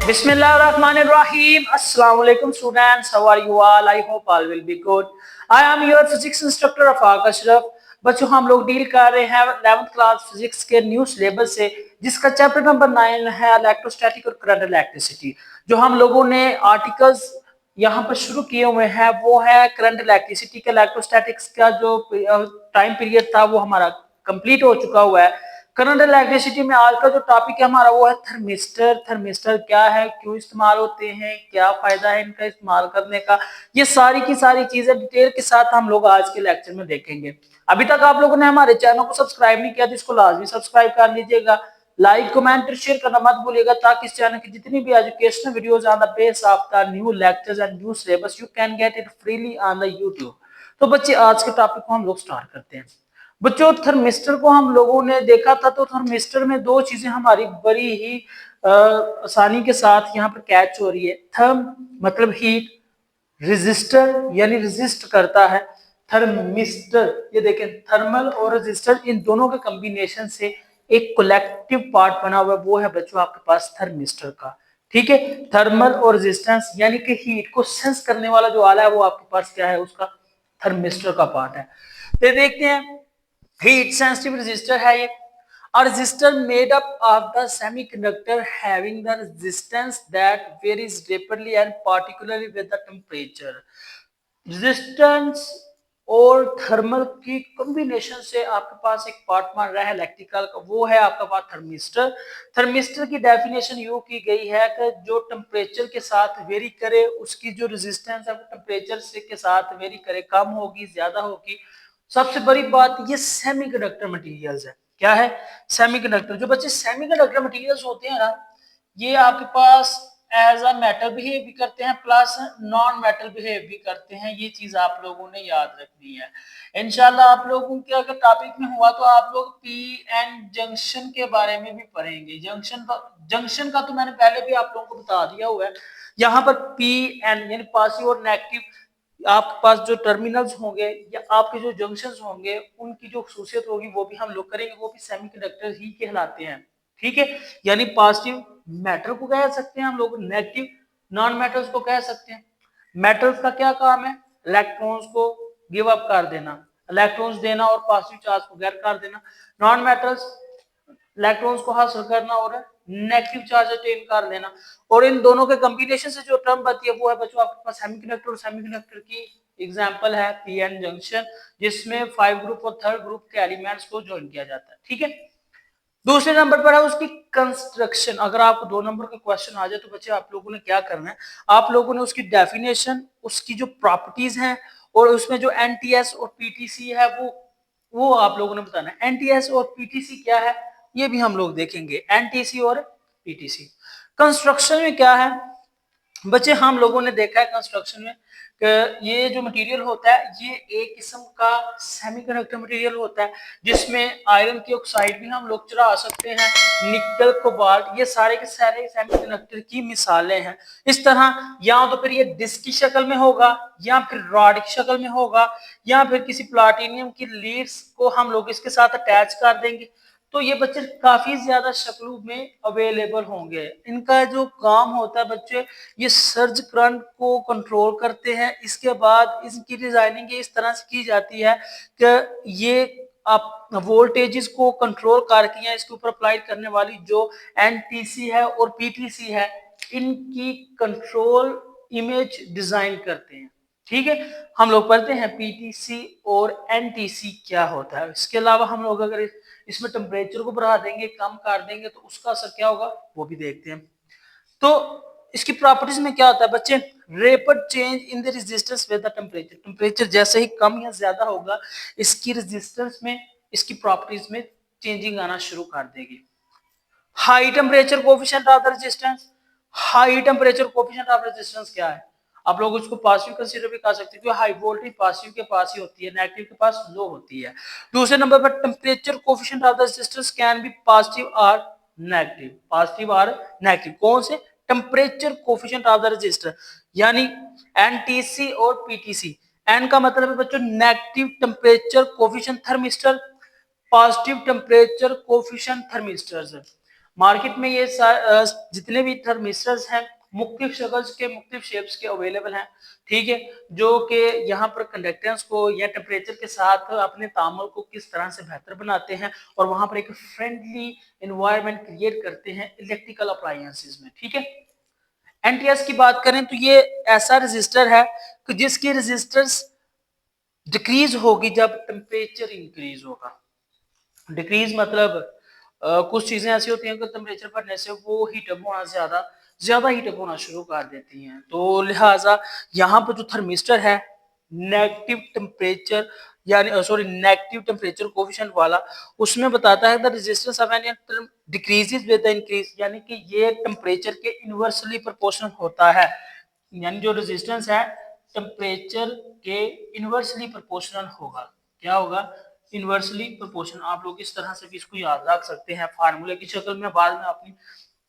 Bismillahirrahmanirrahim. Assalamu alaikum students. How are you all? I hope all will be good. I am your physics instructor Afaq Ashraf. बच्चों हम लोग deal कर रहे हैं 11th class physics के new syllabus से, जिसका चैप्टर नंबर 9 है इलेक्ट्रोस्टैटिक और करंट इलेक्ट्रिसिटी। जो हम लोगों ने आर्टिकल्स यहाँ पर शुरू किए हुए हैं वो है करंट इलेक्ट्रिसिटी का। इलेक्ट्रोस्टैटिक्स का जो टाइम पीरियड था वो हमारा कंप्लीट हो चुका हुआ है। करंट इलेक्ट्रिसिटी में आज का जो टॉपिक है हमारा वो है थर्मिस्टर। थर्मिस्टर क्या है, क्यों इस्तेमाल होते हैं, क्या फायदा है इनका इस्तेमाल करने का, ये सारी की सारी चीजें डिटेल के साथ हम लोग आज के लेक्चर में देखेंगे। अभी तक आप लोगों ने हमारे चैनल को सब्सक्राइब नहीं किया तो इसको लाजमी सब्सक्राइब कर लीजिएगा। लाइक कमेंट और शेयर करना मत भूलिएगा, ताकि इस चैनल की जितनी भी educational videos on the base of the new lectures and new syllabus you can get it freely on the YouTube. तो बच्चे आज के टॉपिक को हम लोग स्टार्ट करते हैं। बच्चों थर्मिस्टर को हम लोगों ने देखा था, तो थर्मिस्टर में दो चीजें हमारी बड़ी ही आसानी के साथ यहाँ पर कैच हो रही है। थर्म मतलब हीट, रेजिस्टर यानी रेजिस्ट करता है। थर्मिस्टर ये देखें, थर्मल और रेजिस्टर इन दोनों के कॉम्बिनेशन से एक कलेक्टिव पार्ट बना हुआ है, वो है बच्चों आपके पास थर्मिस्टर का। ठीक है, थर्मल और रेजिस्टेंस यानी कि हीट को सेंस करने वाला जो आला है वो आपके पास क्या है, उसका थर्मिस्टर का पार्ट है। तो देखते हैं, हीट सेंसिटिव रेजिस्टर है ये। A resistor made up of the semiconductor having the resistance that varies rapidly and particularly with the temperature. Resistance और थर्मल की कॉम्बिनेशन से आपके पास एक पार्ट बन रहा है इलेक्ट्रिकल का, वो है आपका पास थर्मिस्टर। थर्मिस्टर की डेफिनेशन यूं की गई है कि जो टेम्परेचर के साथ वेरी करे उसकी जो रेजिस्टेंस है वो टेम्परेचर से के साथ वेरी करे, कम होगी ज्यादा होगी। सबसे बड़ी बात ये सेमीकंडक्टर मटेरियल्स है। क्या है? सेमीकंडक्टर। जो बच्चे सेमीकंडक्टर मटेरियल्स होते हैं ना, ये आपके पास एज अ मेटल बिहेव भी करते हैं प्लस नॉन मेटल बिहेव भी करते हैं। ये चीज आप लोगों ने याद रखनी है। इंशाल्लाह आप लोगों के अगर टॉपिक में हुआ तो आप लोग पी एन जंक्शन के बारे में भी पढ़ेंगे। जंक्शन का तो मैंने पहले भी आप लोगों को बता दिया हुआ है। यहाँ पर पी एन यानी पॉजिटिव और नेगेटिव आपके पास जो टर्मिनल्स होंगे या आपके जो जंक्शंस होंगे उनकी जो खासियत होगी वो भी हम लोग करेंगे, वो भी सेमीकंडक्टर ही कहलाते हैं। ठीक है, यानी पॉजिटिव मेटल को कह सकते हैं हम लोग, नेगेटिव नॉन मेटल्स को कह सकते हैं। मेटल्स का क्या काम है? इलेक्ट्रॉन्स को गिव अप कर देना, इलेक्ट्रॉन्स देना और पॉजिटिव चार्ज को गैर कर देना। नॉन मेटल्स इलेक्ट्रॉन्स को हासिल करना और नेगेटिव चार्ज अटेन कर लेना। और इन दोनों के कॉम्बिनेशन से जो टर्म बनती है वो है बच्चों आपके पास सेमीकंडक्टर। और सेमीकंडक्टर की एग्जांपल है पी एन जंक्शन, जिसमें 5 ग्रुप और थर्ड ग्रुप के एलिमेंट्स को ज्वाइन किया जाता है। ठीक है, दूसरे नंबर पर है उसकी कंस्ट्रक्शन। अगर आपको 2 नंबर का क्वेश्चन आ जाए तो बच्चे आप लोगों ने क्या करना है, आप लोगों ने उसकी डेफिनेशन, उसकी जो प्रॉपर्टीज हैं और उसमें जो एनटीएस और पीटीसी है वो आप लोगों ने बताना है। एनटीएस और पीटीसी क्या है ये भी हम लोग देखेंगे, एनटीसी और पीटीसी। कंस्ट्रक्शन में क्या है बच्चे, हम लोगों ने देखा है कंस्ट्रक्शन में कि ये जो मटेरियल होता है ये एक किस्म का सेमीकंडक्टर मटेरियल होता है, जिसमें आयरन की ऑक्साइड भी हम लोग चढ़ा सकते हैं, निकल कोबाल्ट, ये सारे के सारे सेमीकंडक्टर की मिसालें हैं। इस तरह या तो फिर ये डिस्क की शक्ल में होगा, या फिर रॉड की शक्ल में होगा, या फिर किसी प्लाटिनियम की लीड्स को हम लोग इसके साथ अटैच कर देंगे। तो ये बच्चे काफी ज्यादा शक्लों में अवेलेबल होंगे। इनका जो काम होता है बच्चे, ये सर्ज करंट को कंट्रोल करते हैं। इसके बाद इनकी डिजाइनिंग इस तरह से की जाती है कि ये आप वोल्टेजेस को कंट्रोल करके या इसके ऊपर अप्लाई करने वाली जो एनटीसी है और पीटीसी है इनकी कंट्रोल इमेज डिजाइन करते हैं। ठीक है, हम लोग पढ़ते हैं पीटीसी और एनटीसी क्या होता है। इसके अलावा हम लोग अगर इसमें टेम्परेचर को बढ़ा देंगे, कम कर देंगे तो उसका असर क्या होगा वो भी देखते हैं। तो इसकी प्रॉपर्टीज में क्या होता है बच्चे, rapid change in the resistance with the temperature. Temperature जैसे ही कम या ज्यादा होगा इसकी रेजिस्टेंस में, इसकी प्रॉपर्टीज में चेंजिंग आना शुरू कर देगी। High temperature coefficient of the resistance. High temperature coefficient of resistance क्या है? आप लोग उसको पॉजिटिव कंसीडर भी कर सकते हैं, क्योंकि हाई वोल्टेज पॉजिटिव के पास ही होती है, नेगेटिव के पास लो होती है। दूसरे नंबर पर temperature coefficient of the resistance can be positive और नेगेटिव, पॉजिटिव और नेगेटिव। कौन से? Temperature coefficient of the resistor, यानी एनटीसी और पीटीसी। एन का मतलब है बच्चों negative temperature coefficient thermistor, positive temperature coefficient thermistors. Market में ये जितने भी थर्मिस्टर्स हैं मुख्तलिफ शक्ल्स के मुख्तलिफ शेप्स के अवेलेबल हैं, ठीक है, जो कि यहाँ पर कंडक्टेंस को या टेम्परेचर के साथ अपने तामुल को किस तरह से बेहतर बनाते हैं और वहां पर एक फ्रेंडली एनवायरनमेंट क्रिएट करते हैं इलेक्ट्रिकल अप्लायंसेस में, ठीक है। एनटीएस की बात करें तो ये ऐसा रजिस्टर है कि जिसकी रेजिस्टेंस डिक्रीज होगी जब टेम्परेचर इंक्रीज होगा। डिक्रीज मतलब कुछ चीजें ऐसी होती हैं कि टेम्परेचर बढ़ने से वो हीटअप होना ज्यादा हीटअप होना शुरू कर देती हैं, तो लिहाजा यहाँ पर जो थर्मिस्टर है नेगेटिव टेम्परेचर यानी सॉरी नेगेटिव टेम्परेचर कोफिशिएंट वाला, उसमें बताता है the resistance of an atom decreases with the increase, यानी कि ये टेम्परेचर के इनवर्सली प्रोपोर्शनल होता है, यानी जो रेजिस्टेंस है टेम्परेचर के इनवर्सली प्रोपोर्शनल होगा। क्या होगा? Inversely proportional. आप लोग इस तरह से भी इसको याद रख सकते हैं फार्मूले की शक्ल में, बाद में अपनी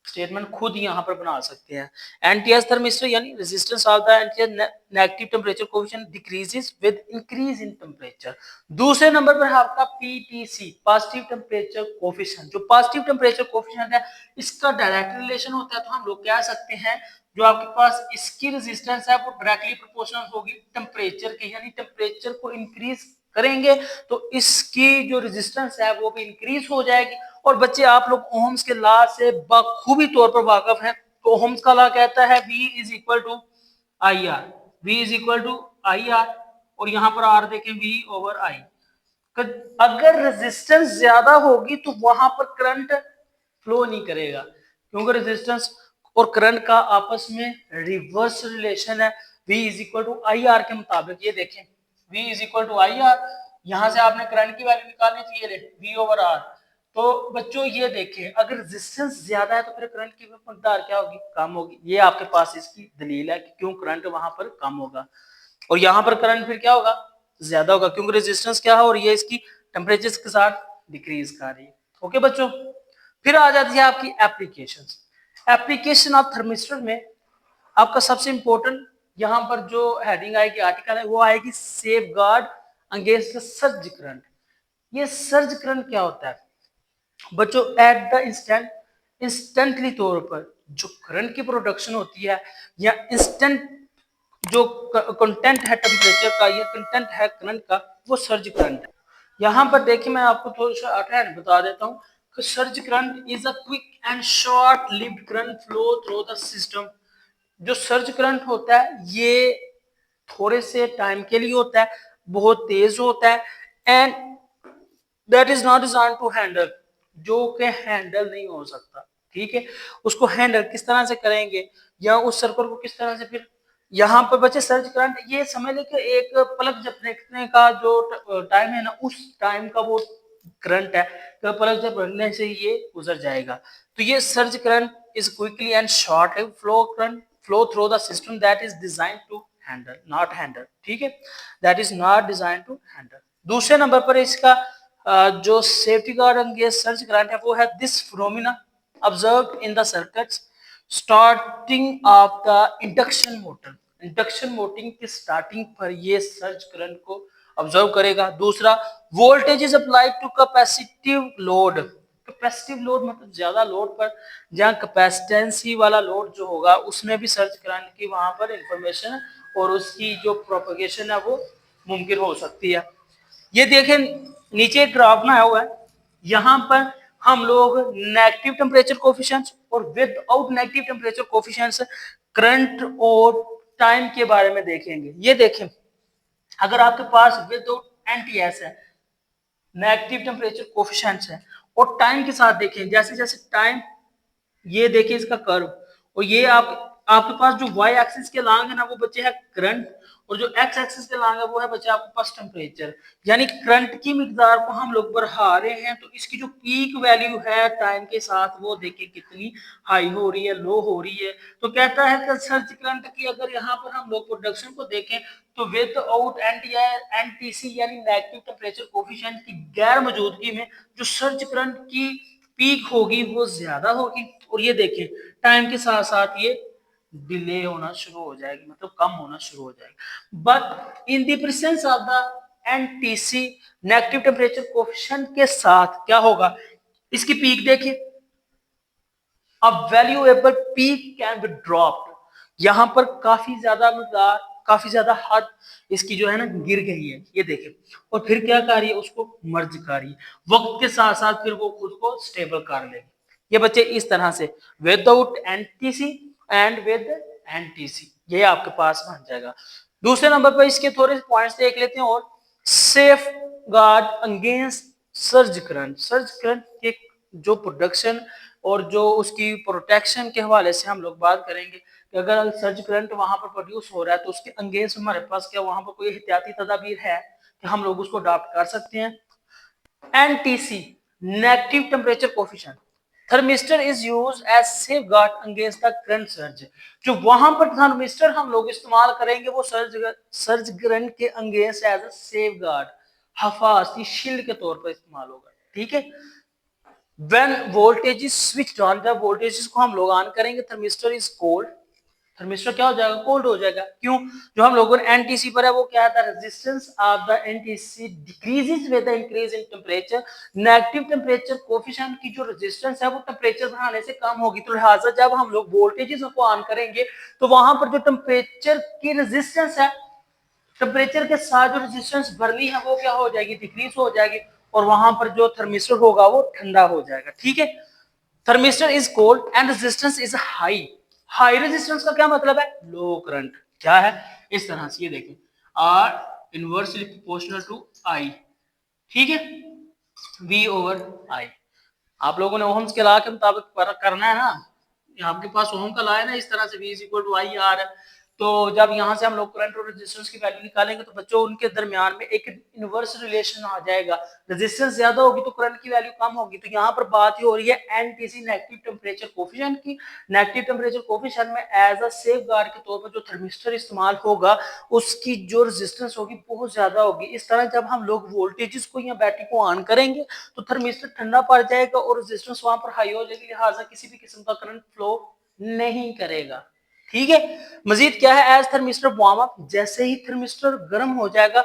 स्टेटमेंट खुद यहाँ पर बना सकते हैं। एनटीएस थर्मिस्टर यानी resistance of the NTS negative temperature coefficient decreases with increase in temperature. दूसरे नंबर पर है आपका पीटीसी पॉजिटिव टेम्परेचर कोफिशिएंट। जो पॉजिटिव टेम्परेचर कोफिशिएंट है इसका डायरेक्ट रिलेशन होता है, तो हम लोग कह सकते हैं जो आपके पास इसकी रेजिस्टेंस है वो डायरेक्टली प्रोपोर्शनल होगी टेम्परेचर के, यानी टेम्परेचर को इंक्रीज करेंगे तो इसकी जो रेजिस्टेंस है वो भी इंक्रीज हो जाएगी। और बच्चे आप लोग ओहम्स के लॉ से बखूबी तौर पर वाकिफ हैं, तो ओहम्स का लॉ कहता है V is equal to I R, V is equal to I R, और यहाँ पर आर देखें V ओवर आई। अगर रेजिस्टेंस ज्यादा होगी तो वहां पर करंट फ्लो नहीं करेगा, क्योंकि रेजिस्टेंस और करंट का आपस में रिवर्स रिलेशन है V is equal to I R के मुताबिक। ये देखें V is equal to I R, यहां से आपने करंट की वैल्यू निकालनी चाहिए V ओवर आर। तो बच्चों ये देखें अगर रेजिस्टेंस ज्यादा है तो फिर करंट की मकदार क्या होगी? कम होगी। ये आपके पास इसकी दलील है कि क्यों करंट वहां पर कम होगा और यहाँ पर करंट फिर क्या होगा? ज्यादा होगा, क्योंकि रेजिस्टेंस क्या है और ये इसकी टेम्परेचर के साथ डिक्रीज कर रही है। ओके बच्चों, फिर आ जाती है आपकी एप्लीकेशंस। एप्लीकेशन ऑफ थर्मिस्टर में आपका सबसे इंपॉर्टेंट यहाँ पर जो हेडिंग आएगी आर्टिकल है वो आएगी safe guard against surge current. ये सर्ज करंट क्या होता है बच्चों? एट द इंस्टेंटली तौर पर जो करंट की प्रोडक्शन होती है या इंस्टेंट जो कंटेंट है टेम्परेचर का या कंटेंट है करंट का वो सर्ज करंट है। यहाँ पर देखिए मैं आपको थोड़ा सा आउटलाइन बता देता हूँ कि surge current is a quick and short lived current flow through the system. जो सर्ज करंट होता है ये थोड़े से टाइम के लिए होता है, बहुत तेज होता है, and that is not design to handle, जो कि हैंडल नहीं हो सकता, ठीक है। उसको हैंडल किस तरह से करेंगे या उस सर्कल को किस तरह से फिर यहाँ पर बच्चे सर्च करंट ये समझ ले कि एक पलक झपकने का जो टाइम है ना उस टाइम का वो करंट है, तो पलक झपकने से ये गुजर जाएगा। तो ये surge current is quickly and short flow current flow through the system that is design to handle not handle, ठीक है, that is not design to handle. दूसरे नंबर पर इसका जो safety guard against surge current है वो है this phenomena observed in the circuits starting of the induction motor. Induction मोटिंग की स्टार्टिंग पर ये सर्ज करंट को ऑब्जर्व करेगा। दूसरा voltage is applied to capacitive load. Capacitive load मतलब ज्यादा लोड पर, जहाँ कैपेसिटेंसी वाला लोड जो होगा उसमें भी सर्ज करंट की वहां पर इंफॉर्मेशन और उसकी जो प्रोपगेशन है वो मुमकिन हो सकती है। ये देखें नीचे एक ग्राफ बनाया हुआ है, यहाँ पर हम लोग नेगेटिव टेम्परेचर कोफिशिएंट्स और without negative temperature coefficients current और टाइम के बारे में देखेंगे। ये देखें अगर आपके पास विदाउट एनटीएस है, नेगेटिव टेम्परेचर कोफिशिएंट्स है, और टाइम के साथ देखें जैसे जैसे टाइम, ये देखिए इसका कर्व, और ये आपके पास जो वाई एक्सिस के लॉन्ग है ना वो बच्चे है करंट, और जो एक्स एक्सिस के लॉन्ग है वो है बच्चे आपके पास टेम्परेचर। यानी करंट की मिकदार को हम लोग बढ़ा रहे हैं तो इसकी जो पीक वैल्यू है टाइम के साथ वो देखिए कितनी हाई हो रही है, लो हो रही है। तो कहता है कि सर्ज करंट की अगर यहाँ पर हम लोग प्रोडक्शन को देखें तो विदाउट एनटीसी यानी नेगेटिव टेम्परेचर कोफिशिएंट की गैर मौजूदगी में जो सर्ज करंट की पीक होगी वो ज्यादा होगी, और ये देखें टाइम के साथ साथ ये डिले होना शुरू हो जाएगी, मतलब कम होना शुरू हो जाएगी। But in the presence of the NTC negative temperature coefficient के साथ क्या होगा, इसकी पीक देखिए अ valuable peak can be dropped, यहाँ पर काफी ज्यादा हद इसकी जो है ना गिर गई है, ये देखें। और फिर क्या कर रही है, उसको मर्ज कर रही है, वक्त के साथ साथ फिर वो खुद को स्टेबल कर लेगी। ये बच्चे इस तरह से without NTC and with NTC ये आपके पास बन जाएगा। दूसरे नंबर पर इसके थोड़े पॉइंट्स देख लेते हैं। और safe guard against surge current, surge current के जो प्रोडक्शन और जो उसकी प्रोटेक्शन के हवाले से हम लोग बात करेंगे कि अगर सर्ज करंट वहां पर प्रोड्यूस हो रहा है तो उसके अगेंस्ट हमारे पास क्या वहां पर कोई एहतियाती तदाबीर है कि हम लोग उसको अडॉप्ट कर सकते हैं। NTC negative temperature coefficient, thermistor is use as safeguard against the current surge, जो वहां पर थर्मिस्टर हम लोग इस्तेमाल करेंगे वो सर्ज करंट के अगेंस्ट एज अ सेफगार्ड, हफाजती शील्ड के तौर पर इस्तेमाल होगा। ठीक है। When voltage is switched on, जब वोल्टेज को हम लोग ऑन करेंगे थर्मिस्टर इज कोल्ड, थर्मिस्टर क्या हो जाएगा, कोल्ड हो जाएगा। क्यों, जो हम लोगों ने एनटीसी पर है वो क्या था, resistance of the NTC decreases with the increase in temperature, negative temperature coefficient की जो रेजिस्टेंस है वो टेंपरेचर बढ़ाने से कम होगी, तो लिहाजा जब हम लोग वोल्टेजेस को ऑन करेंगे तो वहां पर जो टेंपरेचर की रेजिस्टेंस है, टेम्परेचर के साथ जो रेजिस्टेंस बढ़नी है वो क्या हो जाएगी, डिक्रीज हो जाएगी, और वहां पर जो थर्मिस्टर होगा वो ठंडा हो जाएगा। ठीक है। Thermistor is cold and resistance is high, high resistance का क्या मतलब है, लो करंट। क्या है, इस तरह से ये देखें, आर इनवर्सली प्रोपोर्शनल टू आई। ठीक है, वी ओवर आई। आप लोगों ने ओहम्स के लॉ के मुताबिक करना है ना, आपके पास ओहम का लॉ है ना, इस तरह से V is equal to I R. तो जब यहाँ से हम लोग करंट और रेजिस्टेंस की वैल्यू निकालेंगे तो बच्चों उनके दरमियान में एक इनवर्स रिलेशन आ जाएगा, रेजिस्टेंस ज्यादा होगी तो करंट की वैल्यू कम होगी। तो यहाँ पर बात ही हो रही है एनटीसी नेगेटिव टेम्परेचर कोफिशिएंट की। नेगेटिव टेम्परेचर कोफिशिएंट में एज अ सेफ गार्ड के तौर पर जो थर्मिस्टर इस्तेमाल होगा उसकी जो रेजिस्टेंस होगी बहुत ज्यादा होगी। इस तरह जब हम लोग वोल्टेजेस को या बैटरी को ऑन करेंगे तो थर्मिस्टर ठंडा पड़ जाएगा और रेजिस्टेंस वहां पर हाई हो जाएगी, लिहाजा किसी भी किस्म का करंट फ्लो नहीं करेगा। ठीक है। मजीद क्या है, एज थर्मिस्टर वार्म अप, जैसे ही थर्मिस्टर गर्म हो जाएगा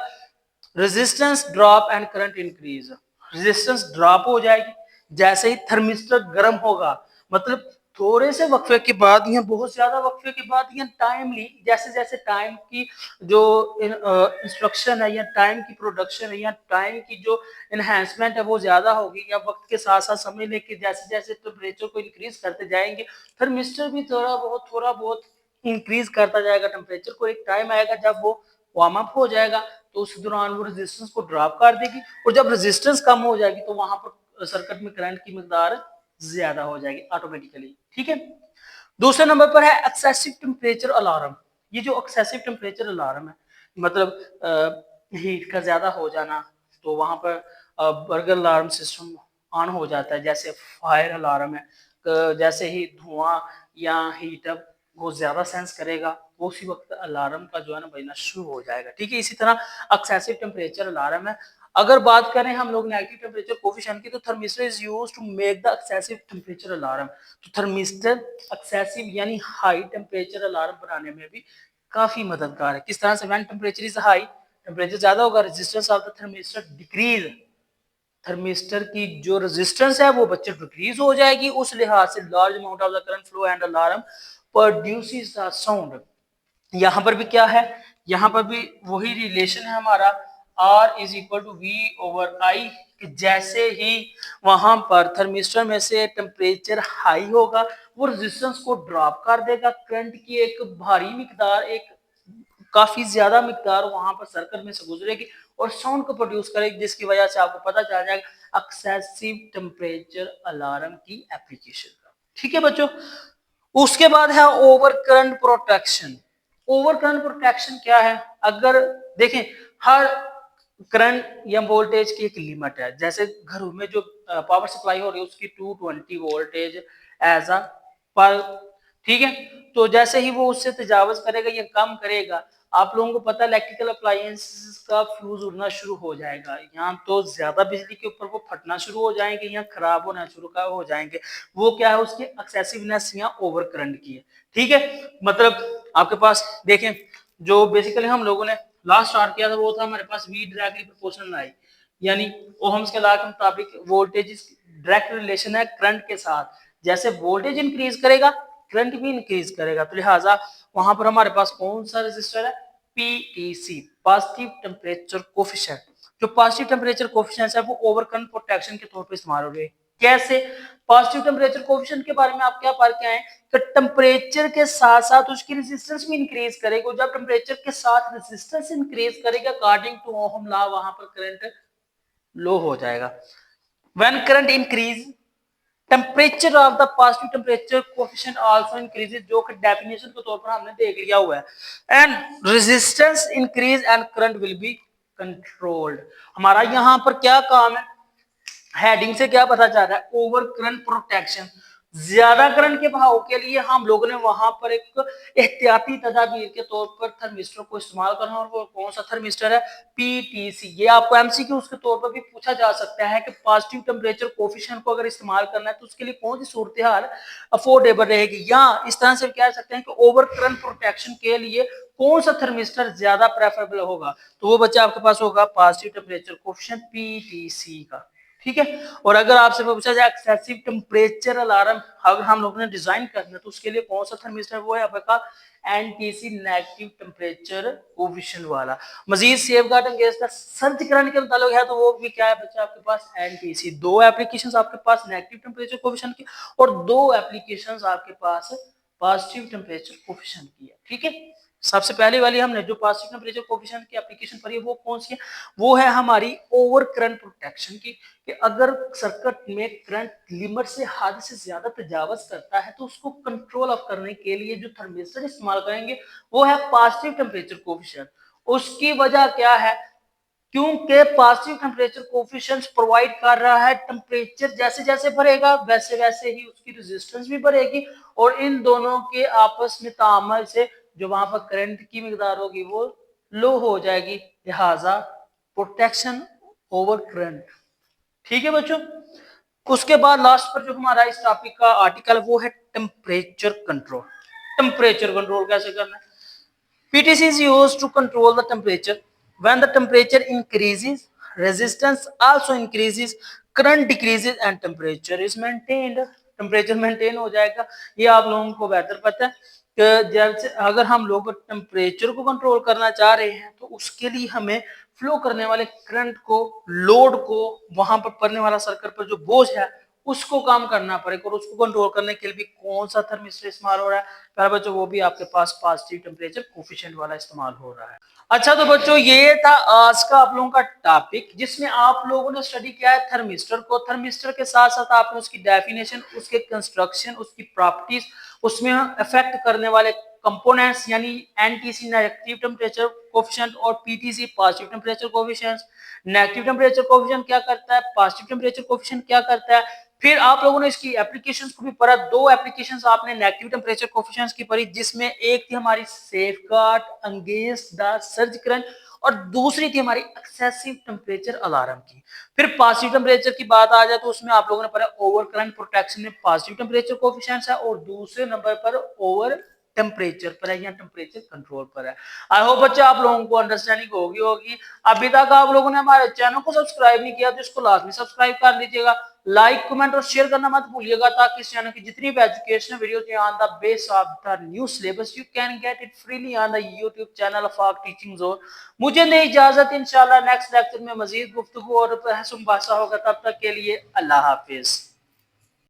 resistance drop and current increase, resistance drop हो जाएगी जैसे ही थर्मिस्टर गर्म होगा। मतलब थोड़े से वक्फे के बाद या बहुत ज्यादा वक्फे के बाद या टाइमली, जैसे जैसे टाइम की जो इंस्ट्रक्शन है या टाइम की प्रोडक्शन है या टाइम की जो एनहेंसमेंट है वो ज्यादा होगी, या वक्त के साथ साथ समय लेके जैसे जैसे टेम्परेचर को इंक्रीज करते जाएंगे थर्मिस्टर भी थोड़ा बहुत इंक्रीज करता जाएगा टेम्परेचर को। एक टाइम आएगा जब वो वार्म अप हो जाएगा तो उस दौरान वो रेजिस्टेंस को ड्रॉप कर देगी, और जब रेजिस्टेंस कम हो जाएगी तो वहां पर सर्किट में करंट की मिकदार ज्यादा हो जाएगी ऑटोमेटिकली। ठीक है। दूसरे नंबर पर है एक्सेसिव टेम्परेचर अलार्म। ये जो एक्सेसिव टेम्परेचर अलार्म है मतलब हीट का ज्यादा हो जाना, तो वहां पर बर्गर अलार्म सिस्टम ऑन हो जाता है, जैसे फायर अलार्म है, जैसे ही धुआं या हीटअप वो ज्यादा सेंस करेगा वो उसी वक्त अलार्म का जो है ना बजना शुरू हो जाएगा। ठीक है। इसी तरह एक्सेसिव टेम्परेचर अलार्म है। अगर बात करें हम लोग नेगेटिव टेम्परेचर कोफिशिएंट की, तो thermistor is used to make the excessive temperature alarm. तो थर्मिस्टर एक्सेसिव यानी हाई टेम्परेचर अलार्म बनाने में भी काफी मददगार है। किस तरह से, when temperature is high, temperature ज्यादा होगा, resistance of the thermistor decrease, thermistor की जो रेजिस्टेंस है वो बच्चे डिक्रीज हो जाएगी, उस लिहाज से large amount of the current flow and alarm produces the sound. यहां पर भी क्या है, यहां पर भी वही रिलेशन है हमारा, R is equal to V over I, कि जैसे ही वहां पर थर्मिस्टर में से टेम्परेचर हाई होगा वो रेजिस्टेंस को ड्रॉप कर देगा, करंट की एक भारी मिकदार, एक काफी ज्यादा मिकदार वहां पर सर्किट में से गुजरेगी और साउंड को प्रोड्यूस करेगी, जिसकी वजह से आपको पता चल जाएगा एक्सेसिव टेम्परेचर अलार्म की एप्लीकेशन का। ठीक है बच्चों। उसके बाद है over current protection. Over current protection क्या है, अगर देखें हर करंट या वोल्टेज की एक लिमिट है, जैसे घरों में जो पावर सप्लाई हो रही है उसकी 220 वोल्टेज एज अ पर। ठीक है। तो जैसे ही वो उससे तजावज करेगा या कम करेगा, आप लोगों को पता है इलेक्ट्रिकल अप्लायंसेस का फ्यूज उड़ना शुरू हो जाएगा, यहाँ तो ज्यादा बिजली के ऊपर वो फटना शुरू हो जाएंगे या खराब होना शुरू हो जाएंगे। वो क्या है, उसकी एक्सेसिवनेस या ओवर करंट की है। ठीक है। मतलब आपके पास देखें, जो बेसिकली हम लोगों ने लास्ट स्टार्ट किया था वो था हमारे पास V डायरेक्टली प्रोपोर्शनल आई, यानी ओहम्स के लॉ के मुताबिक वोल्टेज डायरेक्ट रिलेशन है करंट के साथ, जैसे वोल्टेज इंक्रीज करेगा करंट भी इंक्रीज करेगा। तो लिहाजा वहां पर हमारे पास कौन सा रेजिस्टर है, पीटीसी, पॉजिटिव टेम्परेचर कोफिशिएंट। जो पॉजिटिव टेम्परेचर कोफिशिएंट है वो ओवर करंट प्रोटेक्शन के तौर पर इस्तेमाल हो रही है। कैसे? पॉजिटिव टेम्परेचर कोफिशिएंट के बारे में आप क्या पढ़ के आए कि टेम्परेचर के साथ साथ उसकी रेजिस्टेंस भी इंक्रीज करेगा। जब टेम्परेचर के साथ रेजिस्टेंस इंक्रीज करेगा अकॉर्डिंग टू ओहम लॉ, वहां पर करंट लो हो जाएगा। When current increase temperature of the positive temperature coefficient also increases, जो कि डेफिनेशन के तौर पर हमने देख लिया हुआ है। And resistance increase and current will be controlled. हमारा यहाँ पर क्या काम है, हेडिंग से क्या पता चल रहा है, ओवर करंट प्रोटेक्शन। ज्यादा करंट के बहाव के लिए हम लोगों ने वहां पर एक एहतियाती तदाबीर के तौर पर थर्मिस्टर को इस्तेमाल करना, और वो कौन सा थर्मिस्टर है, पीटीसी। ये आपको एमसीक्यू के तौर पर भी पूछा जा सकता है कि पॉजिटिव टेम्परेचर कोफिशिएंट को अगर इस्तेमाल करना है तो उसके लिए कौन सी सूरत हाल अफोर्डेबल रहेगी, या इस तरह से कह सकते हैं कि ओवर करंट प्रोटेक्शन के लिए कौन सा थर्मिस्टर ज्यादा प्रेफरेबल होगा। तो वो बच्चा आपके पास होगा पॉजिटिव टेम्परेचर कोफिशिएंट पीटीसी का। ठीक है। और अगर आपसे पूछा जाए एक्सेसिव टेम्परेचर अलार्म अगर हम लोगों ने डिजाइन करना है तो उसके लिए कौन सा थर्मिस्टर, वो है आपका एनटीसी, नेगेटिव टेम्परेचर कोफिशिएंट वाला। मजीद safeguard against the surge current के मुताबिक है तो वो भी क्या है बच्चा आपके पास, एनटीसी। दो एप्लीकेशंस आपके पास नेगेटिव टेम्परेचर कोफिशिएंट की, और दो एप्लीकेशंस आपके पास पॉजिटिव टेम्परेचर कोफिशिएंट की है। ठीक है। सबसे पहले वाली हमने जो पॉजिटिव टेम्परेचर कोफिशिएंट की एप्लीकेशन पढ़ी है वो कौन सी है, वो है हमारी ओवर करंट प्रोटेक्शन की, कि अगर सर्किट में करंट लिमिट से हद से ज्यादा तजावज करता है तो उसको कंट्रोल ऑफ करने के लिए जो थर्मिस्टर इस्तेमाल करेंगे वो है पॉजिटिव टेम्परेचर कोफिशिएंट। उसकी वजह क्या है, क्योंकि पॉजिटिव टेम्परेचर कोफिशिएंट प्रोवाइड कर रहा है टेम्परेचर जैसे जैसे बढ़ेगा वैसे वैसे ही उसकी रेजिस्टेंस भी बढ़ेगी, और इन दोनों के आपस में तामल से जो वहां पर करंट की मिकदार होगी वो लो हो जाएगी, लिहाजा प्रोटेक्शन ओवर करंट। ठीक है बच्चों। उसके बाद लास्ट पर जो हमारा इस टॉपिक का आर्टिकल वो है टेम्परेचर कंट्रोल। टेम्परेचर कंट्रोल कैसे करना है, PTC is used to control the temperature. When the temperature increases, resistance also increases, current decreases and temperature is maintained. Temperature maintain हो जाएगा। ये आप लोगों को बेहतर पता है कि जैसे अगर हम लोग टेम्परेचर को कंट्रोल करना चाह रहे हैं तो उसके लिए हमें फ्लो करने वाले करंट को, लोड को, वहां पर पड़ने वाला सर्किट पर जो बोझ है उसको काम करना पड़ेगा, और उसको कंट्रोल करने के लिए भी कौन सा थर्मिस्टर इस्तेमाल हो रहा है प्यारे बच्चों, वो भी आपके पास पॉजिटिव टेम्परेचर कोफिशिएंट वाला इस्तेमाल हो रहा है। अच्छा तो बच्चों ये था आज का आप लोगों का टॉपिक जिसमें आप लोगों ने स्टडी किया है थर्मिस्टर को। थर्मिस्टर के साथ साथ आपने उसकी डेफिनेशन, उसके कंस्ट्रक्शन, उसकी प्रॉपर्टीज, उसमें अफेक्ट करने वाले कंपोनेंट्स यानी एनटीसी नेगेटिव टेम्परेचर कोफिशिएंट और PTC positive temperature coefficient. Negative temperature coefficient क्या करता है, पॉजिटिव टेम्परेचर कोफिशिएंट क्या करता है। फिर आप लोगों ने इसकी एप्लीकेशंस को भी पढ़ा। दो एप्लीकेशंस आपने नेगेटिव टेम्परेचर कोफिशिएंट्स की पढ़ी, जिसमें एक थी हमारी safeguard against the surge current और दूसरी थी हमारी एक्सेसिव टेम्परेचर अलार्म की। फिर पॉजिटिव टेम्परेचर की बात आ जाए तो उसमें आप लोगों ने पढ़ा ओवर करंट प्रोटेक्शन में पॉजिटिव टेम्परेचर कोफिशिएंट्स है, और दूसरे नंबर पर ओवर टेम्परेचर पर है या टेम्परेचर कंट्रोल पर है। आई होप बच्चा आप लोगों को अंडरस्टैंडिंग होगी। अभी तक आप लोगों ने हमारे चैनल को सब्सक्राइब नहीं किया तो इसको लाजमी सब्सक्राइब कर लीजिएगा। लाइक कमेंट और शेयर करना मत भूलिएगा ताकि इस चैनल की जितनी भी educational videos on the base of the new syllabus you can get it freely on the YouTube channel of arc teaching zone. मुझे नहीं इजाजत, इंशाल्लाह नेक्स्ट लेक्चर में मजीद गुफ्तगू और बहस मुबासा होगा। तब तक के लिए अल्लाह हाफिज।